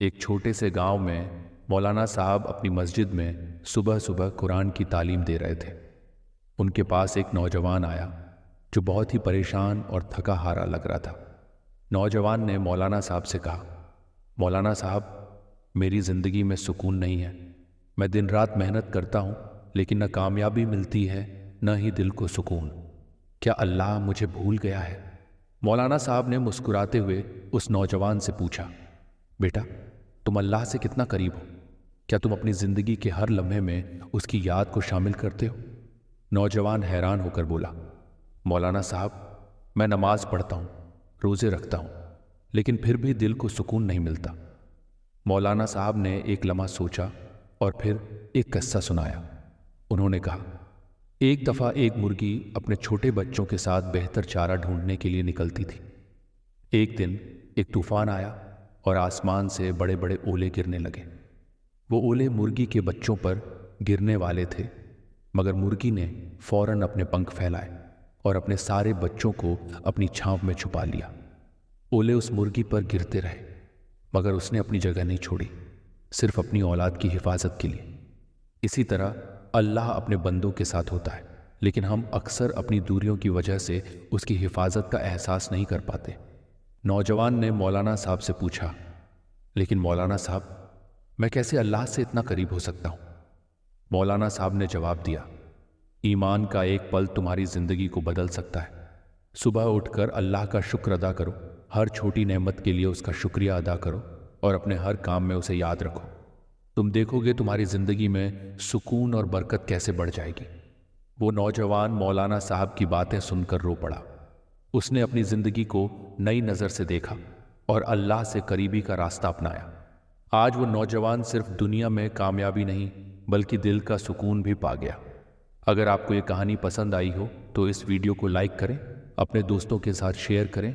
ایک چھوٹے سے گاؤں میں مولانا صاحب اپنی مسجد میں صبح صبح قرآن کی تعلیم دے رہے تھے۔ ان کے پاس ایک نوجوان آیا جو بہت ہی پریشان اور تھکا ہارا لگ رہا تھا۔ نوجوان نے مولانا صاحب سے کہا، مولانا صاحب، میری زندگی میں سکون نہیں ہے۔ میں دن رات محنت کرتا ہوں لیکن نہ کامیابی ملتی ہے نہ ہی دل کو سکون۔ کیا اللہ مجھے بھول گیا ہے؟ مولانا صاحب نے مسکراتے ہوئے اس نوجوان سے پوچھا، بیٹا، تم اللہ سے کتنا قریب ہو؟ کیا تم اپنی زندگی کے ہر لمحے میں اس کی یاد کو شامل کرتے ہو؟ نوجوان حیران ہو کر بولا، مولانا صاحب، میں نماز پڑھتا ہوں، روزے رکھتا ہوں، لیکن پھر بھی دل کو سکون نہیں ملتا۔ مولانا صاحب نے ایک لمحہ سوچا اور پھر ایک قصہ سنایا۔ انہوں نے کہا، ایک دفعہ ایک مرغی اپنے چھوٹے بچوں کے ساتھ بہتر چارہ ڈھونڈنے کے لیے نکلتی تھی۔ ایک دن ایک طوفان آیا اور آسمان سے بڑے بڑے اولے گرنے لگے۔ وہ اولے مرغی کے بچوں پر گرنے والے تھے، مگر مرغی نے فوراً اپنے پنکھ پھیلائے اور اپنے سارے بچوں کو اپنی چھاؤں میں چھپا لیا۔ اولے اس مرغی پر گرتے رہے مگر اس نے اپنی جگہ نہیں چھوڑی، صرف اپنی اولاد کی حفاظت کے لیے۔ اسی طرح اللہ اپنے بندوں کے ساتھ ہوتا ہے، لیکن ہم اکثر اپنی دوریوں کی وجہ سے اس کی حفاظت کا احساس نہیں کر پاتے۔ نوجوان نے مولانا صاحب سے پوچھا، لیکن مولانا صاحب، میں کیسے اللہ سے اتنا قریب ہو سکتا ہوں؟ مولانا صاحب نے جواب دیا، ایمان کا ایک پل تمہاری زندگی کو بدل سکتا ہے۔ صبح اٹھ کر اللہ کا شکر ادا کرو، ہر چھوٹی نعمت کے لیے اس کا شکریہ ادا کرو اور اپنے ہر کام میں اسے یاد رکھو۔ تم دیکھو گے تمہاری زندگی میں سکون اور برکت کیسے بڑھ جائے گی۔ وہ نوجوان مولانا صاحب کی باتیں سن کر رو پڑا۔ اس نے اپنی زندگی کو نئی نظر سے دیکھا اور اللہ سے قریبی کا راستہ اپنایا۔ آج وہ نوجوان صرف دنیا میں کامیابی نہیں بلکہ دل کا سکون بھی پا گیا۔ اگر آپ کو یہ کہانی پسند آئی ہو تو اس ویڈیو کو لائک کریں، اپنے دوستوں کے ساتھ شیئر کریں